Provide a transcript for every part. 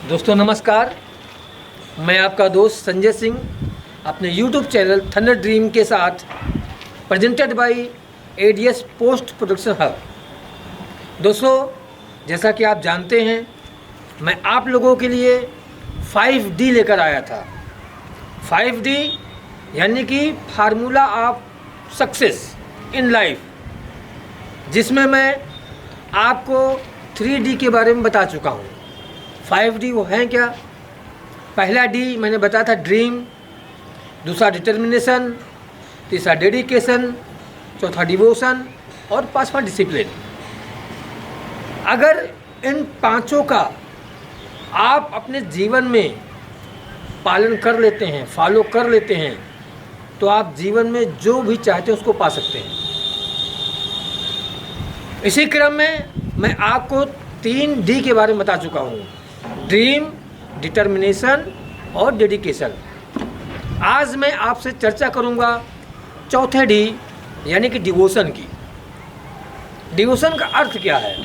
दोस्तों नमस्कार, मैं आपका दोस्त संजय सिंह अपने YouTube चैनल थंडर ड्रीम के साथ presented by ADS post production hub. दोस्तों, जैसा कि आप जानते हैं, मैं आप लोगों के लिए 5D लेकर आया था। 5D यानी कि formula of success in life, जिसमें मैं आपको 3D के बारे में बता चुका हूँ। 5D वो हैं क्या? पहला डी मैंने बताया था ड्रीम, दूसरा डिटर्मिनेशन, तीसरा डेडिकेशन, चौथा डिवोशन और पांचवा डिसिप्लिन। अगर इन पांचों का आप अपने जीवन में पालन कर लेते हैं, फॉलो कर लेते हैं, तो आप जीवन में जो भी चाहते हैं उसको पा सकते हैं। इसी क्रम में मैं आपको 3D के बारे में बता चुका हूँ, ड्रीम, डिटर्मिनेशन और डेडिकेशन। आज मैं आपसे चर्चा करूँगा चौथे डी यानी कि डिवोशन की। डिवोशन का अर्थ क्या है?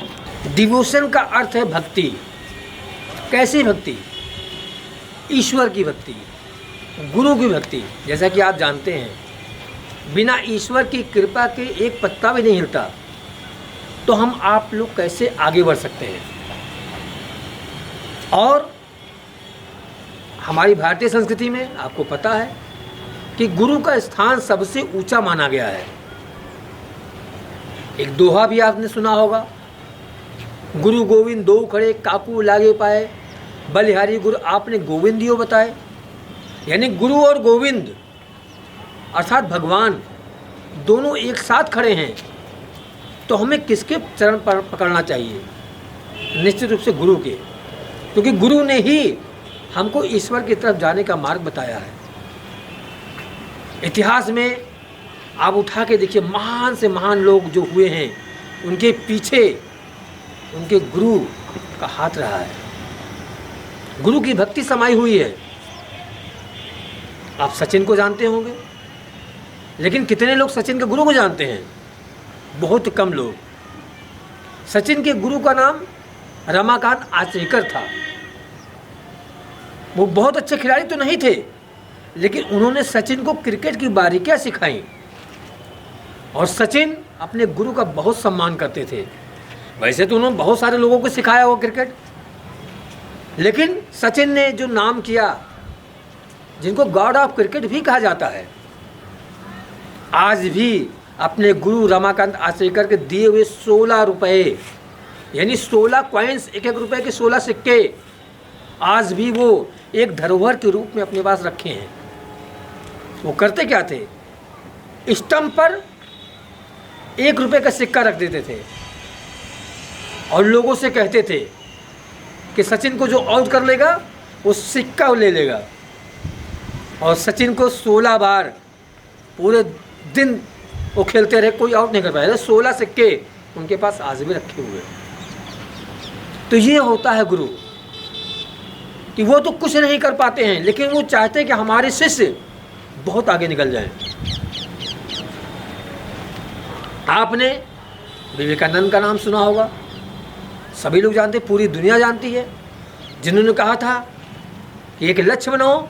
डिवोशन का अर्थ है भक्ति। कैसी भक्ति? ईश्वर की भक्ति, गुरु की भक्ति। जैसा कि आप जानते हैं, बिना ईश्वर की कृपा के एक पत्ता भी नहीं हिलता, तो हम आप लोग कैसे आगे बढ़ सकते हैं? और हमारी भारतीय संस्कृति में आपको पता है कि गुरु का स्थान सबसे ऊंचा माना गया है। एक दोहा भी आपने सुना होगा, गुरु गोविंद दो खड़े काकू लागे पाए, बलिहारी गुरु आपने गोविंदियो बताए। यानी गुरु और गोविंद अर्थात भगवान दोनों एक साथ खड़े हैं, तो हमें किसके चरण पर पकड़ना चाहिए? निश्चित रूप से गुरु के, क्योंकि गुरु ने ही हमको ईश्वर की तरफ जाने का मार्ग बताया है। इतिहास में आप उठा के देखिए, महान से महान लोग जो हुए हैं, उनके पीछे उनके गुरु का हाथ रहा है, गुरु की भक्ति समाई हुई है। आप सचिन को जानते होंगे, लेकिन कितने लोग सचिन के गुरु को जानते हैं? बहुत कम लोग। सचिन के गुरु का नाम रमाकांत आचरेकर था। वो बहुत अच्छे खिलाड़ी तो नहीं थे, लेकिन उन्होंने सचिन को क्रिकेट की बारीकियां सिखाई, और सचिन अपने गुरु का बहुत सम्मान करते थे। वैसे तो उन्होंने बहुत सारे लोगों को सिखाया वो क्रिकेट, लेकिन सचिन ने जो नाम किया, जिनको गॉड ऑफ क्रिकेट भी कहा जाता है, आज भी अपने गुरु रमाकांत आचरेकर के दिए हुए 16 रुपये यानी 16 कॉइन्स, एक एक रुपये के 16 सिक्के, आज भी वो एक धरोहर के रूप में अपने पास रखे हैं। वो करते क्या थे? स्टंप पर 1 रुपये का सिक्का रख देते थे और लोगों से कहते थे कि सचिन को जो आउट कर लेगा वो सिक्का ले लेगा। और सचिन को 16 बार पूरे दिन वो खेलते रहे, कोई आउट नहीं कर पाया। 16 सिक्के उनके पास आज भी रखे हुए। तो ये होता है गुरु, कि वो तो कुछ नहीं कर पाते हैं, लेकिन वो चाहते हैं कि हमारे शिष्य बहुत आगे निकल जाएं। आपने विवेकानंद का नाम सुना होगा, सभी लोग जानते हैं, पूरी दुनिया जानती है, जिन्होंने कहा था कि एक लक्ष्य बनाओ,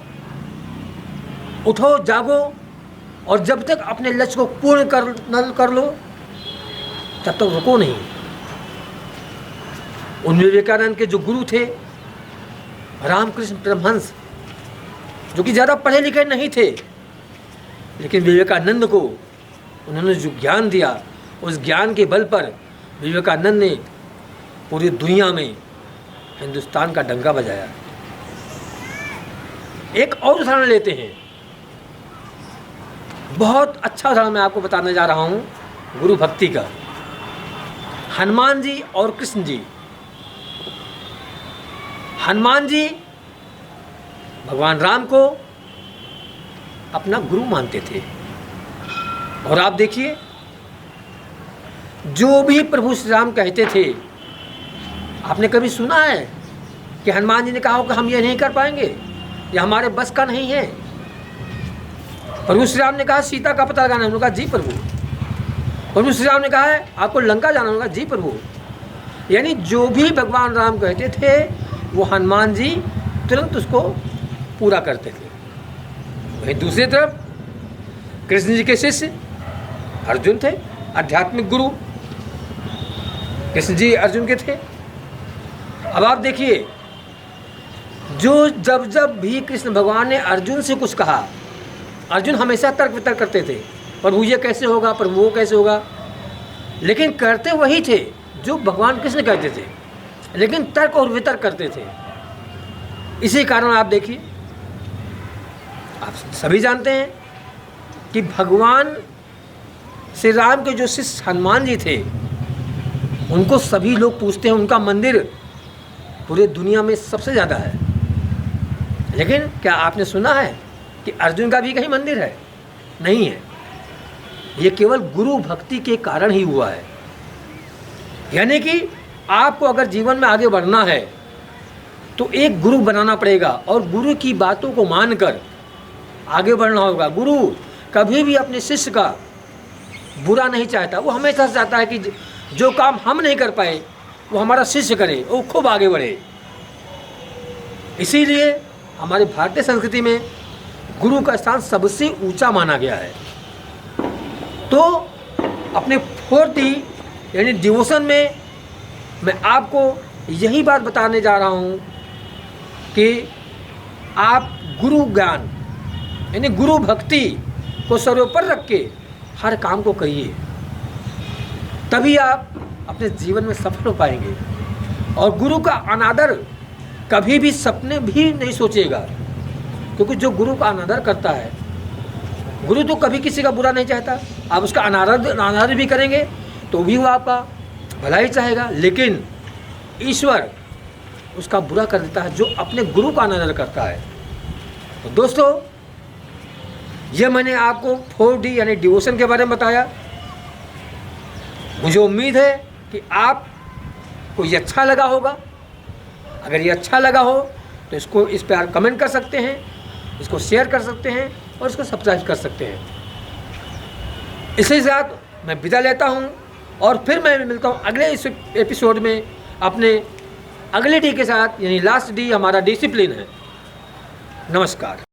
उठो, जागो, और जब तक अपने लक्ष्य को पूर्ण कर लो, तब तक रुको नहीं। उन विवेकानंद के जो गुरु थे रामकृष्ण परमहंस, जो कि ज़्यादा पढ़े लिखे नहीं थे, लेकिन विवेकानंद को उन्होंने जो ज्ञान दिया, उस ज्ञान के बल पर विवेकानंद ने पूरी दुनिया में हिंदुस्तान का डंका बजाया। एक और उदाहरण लेते हैं, बहुत अच्छा उदाहरण मैं आपको बताने जा रहा हूँ गुरु भक्ति का। हनुमान जी और कृष्ण जी। हनुमान जी भगवान राम को अपना गुरु मानते थे, और आप देखिए, जो भी प्रभु श्री राम कहते थे, आपने कभी सुना है कि हनुमान जी ने कहा हो कि हम ये नहीं कर पाएंगे, ये हमारे बस का नहीं है? प्रभु श्री राम ने कहा सीता का पता लगाना, उन्होंने कहा जी प्रभु। प्रभु श्री राम ने कहा है आपको लंका जाना, उन्होंने कहा जी प्रभु। यानी जो भी भगवान राम कहते थे वो हनुमान जी तुरंत उसको पूरा करते थे। वहीं दूसरी तरफ कृष्ण जी के शिष्य अर्जुन थे, आध्यात्मिक गुरु कृष्ण जी अर्जुन के थे। अब आप देखिए, जो जब भी कृष्ण भगवान ने अर्जुन से कुछ कहा, अर्जुन हमेशा तर्क वितर्क करते थे, प्रभु ये कैसे होगा, प्रभु वो कैसे होगा, लेकिन करते वही थे जो भगवान कृष्ण कहते थे, लेकिन तर्क और वितर्क करते थे। इसी कारण आप देखिए, आप सभी जानते हैं कि भगवान श्री राम के जो शिष्य हनुमान जी थे, उनको सभी लोग पूछते हैं, उनका मंदिर पूरे दुनिया में सबसे ज़्यादा है। लेकिन क्या आपने सुना है कि अर्जुन का भी कहीं मंदिर है? नहीं है। ये केवल गुरु भक्ति के कारण ही हुआ है। यानी कि आपको अगर जीवन में आगे बढ़ना है तो एक गुरु बनाना पड़ेगा और गुरु की बातों को मानकर आगे बढ़ना होगा। गुरु कभी भी अपने शिष्य का बुरा नहीं चाहता, वो हमेशा चाहता है कि जो काम हम नहीं कर पाए वो हमारा शिष्य करे, वो खूब आगे बढ़े। इसीलिए हमारे भारतीय संस्कृति में गुरु का स्थान सबसे ऊंचा माना गया है। तो अपने 4D यानी डिवोशन में मैं आपको यही बात बताने जा रहा हूँ कि आप गुरु ज्ञान यानी गुरु भक्ति को सर्वोपरि रख के हर काम को करिए, तभी आप अपने जीवन में सफल हो पाएंगे। और गुरु का अनादर कभी भी सपने भी नहीं सोचेगा, क्योंकि जो गुरु का अनादर करता है, गुरु तो कभी किसी का बुरा नहीं चाहता। आप उसका अनादर भी करेंगे तो भी वो आपका भला ही चाहेगा, लेकिन ईश्वर उसका बुरा कर देता है जो अपने गुरु का अनादर करता है। तो दोस्तों, ये मैंने आपको 4D यानी डिवोशन के बारे में बताया। मुझे उम्मीद है कि आपको ये अच्छा लगा होगा। अगर ये अच्छा लगा हो तो इसको इस पर कमेंट कर सकते हैं, इसको शेयर कर सकते हैं और इसको सब्सक्राइब कर सकते हैं। इसी साथ मैं विदा लेता हूँ और फिर मैं मिलता हूँ अगले इस एपिसोड में अपने अगले D के साथ, यानी लास्ट D हमारा डिसिप्लिन है। नमस्कार।